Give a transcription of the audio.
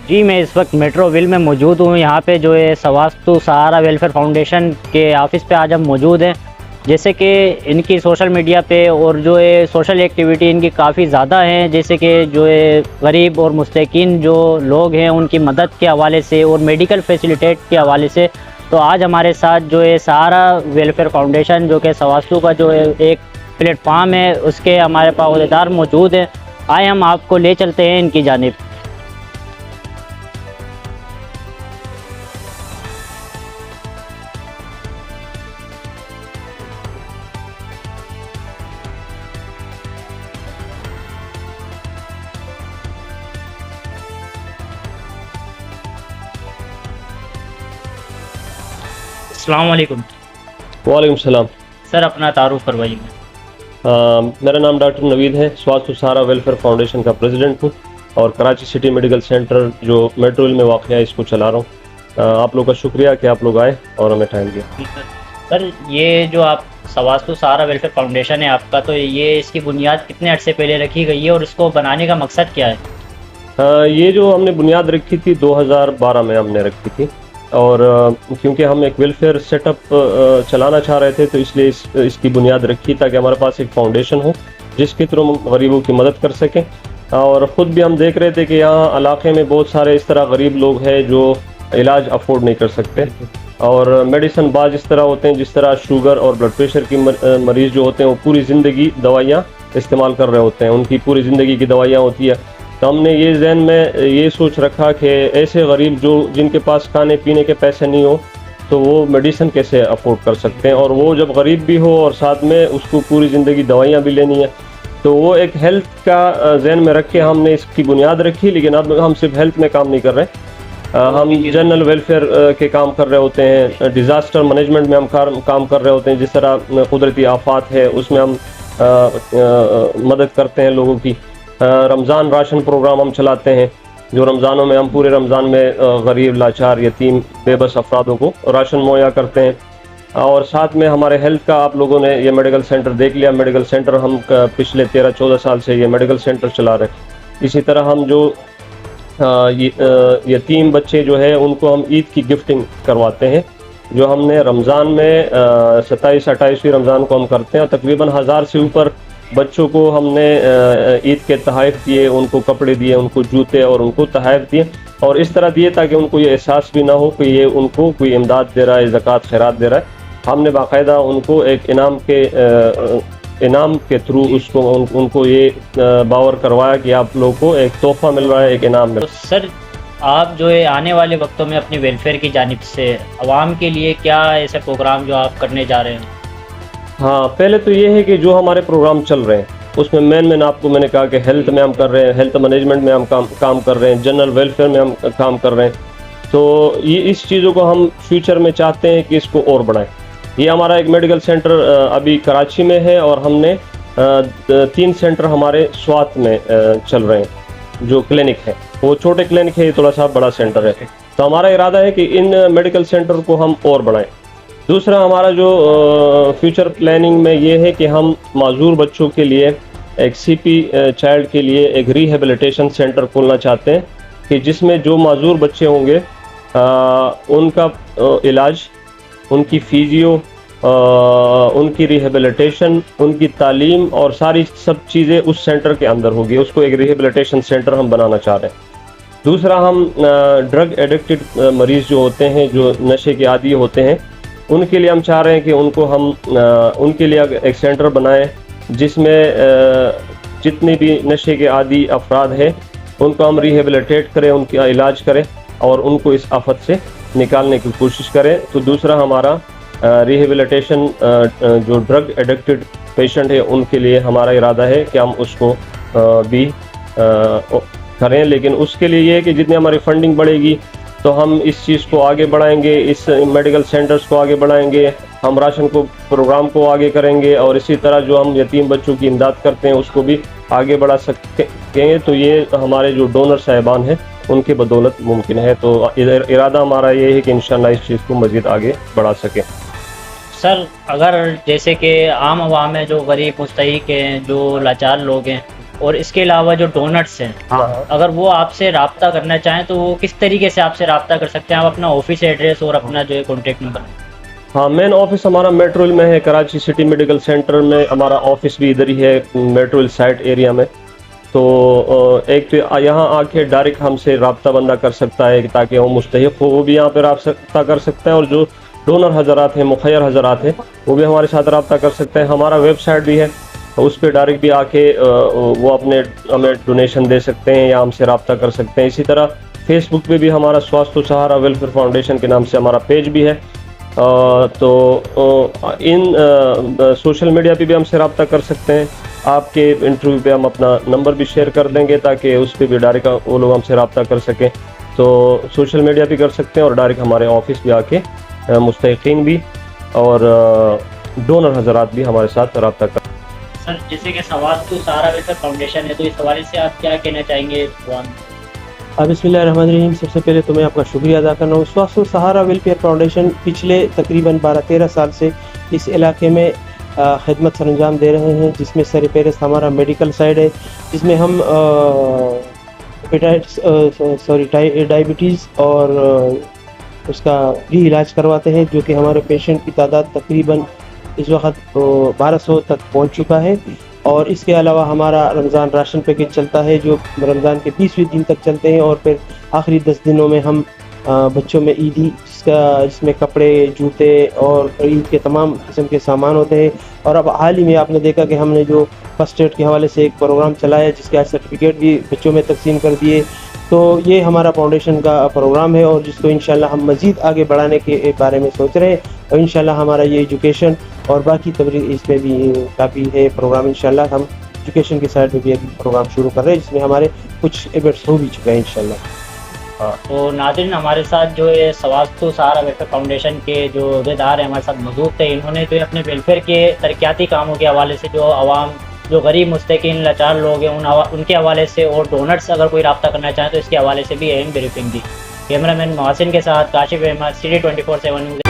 जी, मैं इस वक्त मेट्रोविल में मौजूद हूँ। यहाँ पे जो है सवास्तु सहारा वेलफेयर फाउंडेशन के ऑफ़िस पे आज हम मौजूद हैं। जैसे कि इनकी सोशल मीडिया पे और जो है सोशल एक्टिविटी इनकी काफ़ी ज़्यादा हैं। जैसे कि जो है गरीब और मुस्तकीन जो लोग हैं उनकी मदद के हवाले से और मेडिकल फैसिलिटेट के हवाले से। तो आज हमारे साथ जो है सहारा वेलफेयर फाउंडेशन जो कि सवास्तु का जो है एक प्लेटफार्म है, उसके हमारे पास अहदेदार मौजूद हैं। आए हम आपको ले चलते हैं इनकी जानिब। अस्सलाम वालेकुम। वालेकुम सलाम। सर, अपना तारुफ करवाइए। मेरा नाम डॉक्टर नवीद है, स्वास्थ्य सहारा वेलफेयर फाउंडेशन का प्रेसिडेंट हूँ और कराची सिटी मेडिकल सेंटर जो मेट्रोविल में वाक़ है इसको चला रहा हूँ। आप लोग का शुक्रिया कि आप लोग आए और हमें टाइम दिया। सर, ये जो आप सवास्तु सहारा वेलफेयर फाउंडेशन है आपका, तो ये इसकी बुनियाद कितने अर्से पहले रखी गई है और इसको बनाने का मकसद क्या है? ये जो हमने बुनियाद रखी थी 2012 में हमने रखी थी और क्योंकि हम एक वेलफेयर सेटअप चलाना चाह रहे थे तो इसलिए इसकी बुनियाद रखी ताकि हमारे पास एक फाउंडेशन हो जिसके थ्रू हम गरीबों की मदद कर सकें। और ख़ुद भी हम देख रहे थे कि यहाँ इलाके में बहुत सारे इस तरह गरीब लोग हैं जो इलाज अफोर्ड नहीं कर सकते और मेडिसिन बाज इस तरह होते हैं जिस तरह शुगर और ब्लड प्रेशर की मरीज़ जो होते हैं वो पूरी ज़िंदगी दवाइयाँ इस्तेमाल कर रहे होते हैं, उनकी पूरी ज़िंदगी की दवाइयाँ होती है। तो हमने ये जहन में ये सोच रखा कि ऐसे गरीब जो जिनके पास खाने पीने के पैसे नहीं हो तो वो मेडिसिन कैसे अफोर्ड कर सकते हैं, और वो जब गरीब भी हो और साथ में उसको पूरी ज़िंदगी दवाइयाँ भी लेनी है, तो वो एक हेल्थ का जहन में रख के हमने इसकी बुनियाद रखी। लेकिन अब हम सिर्फ हेल्थ में काम नहीं कर रहे, हम जनरल वेलफेयर के काम कर रहे होते हैं, डिज़ास्टर मैनेजमेंट में हम काम कर रहे होते हैं। जिस तरह कुदरती आफात है उसमें हम मदद करते हैं लोगों की। रमज़ान राशन प्रोग्राम हम चलाते हैं जो रमज़ानों में हम पूरे रमज़ान में गरीब लाचार यतीम बेबस अफरादों को राशन मुहैया करते हैं। और साथ में हमारे हेल्थ का आप लोगों ने ये मेडिकल सेंटर देख लिया। मेडिकल सेंटर हम पिछले 13-14 साल से ये मेडिकल सेंटर चला रहे हैं। इसी तरह हम जो यतीम बच्चे जो है उनको हम ईद की गिफ्टिंग करवाते हैं जो हमने रमज़ान में 27-28वीं रमज़ान को हम करते हैं। तकरीबन 1000 से ऊपर बच्चों को हमने ईद के तोहफ़े दिए, उनको कपड़े दिए, उनको जूते और उनको तोहफ़े दिए और इस तरह दिए ताकि उनको ये एहसास भी ना हो कि ये उनको कोई इमदाद दे रहा है, ज़कात खैरात दे रहा है। हमने बाकायदा उनको एक इनाम के थ्रू उसको उनको ये बावर करवाया कि आप लोगों को एक तोहफ़ा मिल रहा है, एक इनाम मिल रहा है। तो सर, आप जो है आने वाले वक्तों में अपनी वेलफेयर की जानिब से आवाम के लिए क्या ऐसे प्रोग्राम जो आप करने जा रहे हैं? हाँ, पहले तो ये है कि जो हमारे प्रोग्राम चल रहे हैं उसमें मेन आपको मैंने कहा कि हेल्थ में हम कर रहे हैं, हेल्थ मैनेजमेंट में हम काम कर रहे हैं, जनरल वेलफेयर में हम काम कर रहे हैं। तो ये इस चीज़ों को हम फ्यूचर में चाहते हैं कि इसको और बढ़ाएं। ये हमारा एक मेडिकल सेंटर अभी कराची में है और हमने 3 सेंटर हमारे स्वात में चल रहे हैं। जो क्लिनिक है वो छोटे क्लिनिक है, ये थोड़ा सा बड़ा सेंटर है। तो हमारा इरादा है कि इन मेडिकल सेंटर को हम और बढ़ाएं। दूसरा हमारा जो फ्यूचर प्लानिंग में ये है कि हम माजूर बच्चों के लिए एक CP चाइल्ड के लिए एक रिहेबिलिटेशन सेंटर खोलना चाहते हैं कि जिसमें जो माजूर बच्चे होंगे उनका इलाज, उनकी फिजियो, उनकी रिहेबिलिटेशन, उनकी तालीम और सारी सब चीज़ें उस सेंटर के अंदर होगी। उसको एक रिहेबिलिटेशन सेंटर हम बनाना चाह रहे हैं। दूसरा, हम ड्रग एडिक्टेड मरीज़ जो होते हैं, जो नशे के आदी होते हैं, उनके लिए हम चाह रहे हैं कि उनके लिए एक सेंटर बनाएं जिसमें जितने भी नशे के आदी अफराद हैं उनको हम रिहेबिलिटेट करें, उनका इलाज करें और उनको इस आफत से निकालने की कोशिश करें। तो दूसरा हमारा रिहेबिलिटेशन जो ड्रग एडिक्टेड पेशेंट है उनके लिए हमारा इरादा है कि हम उसको भी करें। लेकिन उसके लिए ये है कि जितनी हमारी फंडिंग बढ़ेगी तो हम इस चीज़ को आगे बढ़ाएंगे, इस मेडिकल सेंटर्स को आगे बढ़ाएंगे, हम राशन को प्रोग्राम को आगे करेंगे और इसी तरह जो हम यतीम बच्चों की इमदाद करते हैं उसको भी आगे बढ़ा सकेंगे। तो ये हमारे जो डोनर साहिबान हैं उनके बदौलत मुमकिन है। तो इरादा हमारा ये है कि इंशाल्लाह इस चीज़ को मज़ीद आगे बढ़ा सकें। सर, अगर जैसे कि आम आवाम है जो गरीब मुस्तहिक हैं, जो लाचार लोग हैं, और इसके अलावा जो डोनर्स हैं, हाँ अगर वो आपसे रब्ता करना चाहें तो वो किस तरीके से आपसे रब्ता कर सकते हैं? आप अपना ऑफिस एड्रेस और अपना जो है कॉन्टेक्ट नंबर। हाँ, मेन ऑफिस हमारा मेट्रो हिल में है, कराची सिटी मेडिकल सेंटर में हमारा ऑफिस भी इधर ही है, मेट्रो हिल साइट एरिया में। तो एक तो यहाँ आके डायरेक्ट हमसे रब्ता बंदा कर सकता है ताकि वो मुस्तहिक हो, वो भी यहाँ पे रब्ता कर सकता है, और जो डोनर हजरात हैं, मुखैर हजरात हैं, वो भी हमारे साथ रब्ता कर सकते हैं। हमारा वेबसाइट भी है, उस पर डायरेक्ट भी आके वो अपने हमें डोनेशन दे सकते हैं या हमसे रब्ता कर सकते हैं। इसी तरह फेसबुक पे भी हमारा स्वास्थ्य सहारा वेलफेयर फाउंडेशन के नाम से हमारा पेज भी है। तो इन सोशल मीडिया पे भी हमसे रब्ता कर सकते हैं। आपके इंटरव्यू पे हम अपना नंबर भी शेयर कर देंगे ताकि उस पर भी डायरेक्ट वो लोग हमसे रब्ता कर सकें। तो सोशल मीडिया भी कर सकते हैं और डायरेक्ट हमारे ऑफिस भी आके मुस्तहिकीन भी और डोनर हजरात भी हमारे साथ रब्ता कर। सर, जैसे कि स्वास्थ्य सहारा वेलफेयर फाउंडेशन है, तो इस हवाले से आप क्या कहना चाहेंगे? बिस्मिल्लाहिर्रहमानिर्रहीम। सबसे पहले तो मैं आपका शुक्रिया अदा करना हूँ। स्वास्थ्य सहारा वेलफेयर फाउंडेशन पिछले तकरीबन 12-13 साल से इस इलाके में खिदमत सरंजाम दे रहे हैं, जिसमें सर फहरिस्त हमारा मेडिकल साइड है, जिसमें हम डायबिटीज़ और उसका भी इलाज करवाते हैं, जो कि हमारे पेशेंट की तादाद तकरीबन इस वक्त 1200 तक पहुंच चुका है। और इसके अलावा हमारा रमज़ान राशन पैकेज चलता है, जो रमज़ान के 20वें दिन तक चलते हैं, और फिर आखिरी 10 दिनों में हम बच्चों में ईदी जिसमें कपड़े, जूते और ईद के तमाम किस्म के सामान होते हैं। और अब हाल ही में आपने देखा कि हमने जो फर्स्ट एड के हवाले से एक प्रोग्राम चलाया, जिसके आज सर्टिफिकेट भी बच्चों में तकसीम कर दिए। तो ये हमारा फाउंडेशन का प्रोग्राम है, और जिसको इंशाल्लाह हम मज़ीद आगे बढ़ाने के बारे में सोच रहे हैं। और इंशाल्लाह हमारा ये एजुकेशन और बाकी तबलीग इसमें भी काफ़ी है प्रोग्राम। इंशाल्लाह हम एजुकेशन के साइड में भी अभी प्रोग्राम शुरू कर रहे हैं, जिसमें हमारे कुछ इवेंट्स हो भी चुके हैं इंशाल्लाह। तो नाज़रीन, हमारे साथ जो है स्वास्थ्य सहारा वेलफेयर फाउंडेशन के जो अहदेदार हैं हमारे साथ मौजूद थे। इन्होंने जो अपने वेलफेयर के तरक्याती कामों के हवाले से, जो आवाम, जो गरीब मुस्तकीन लाचार लोग हैं, उनके हवाले से, और डोनर्स अगर कोई रब्ता करना चाहें तो इसके हवाले से भी अहम ब्रीफिंग दी। कैमरामैन मोहसिन के साथ काशिफ अहमद, CD 24/7 न्यूज़।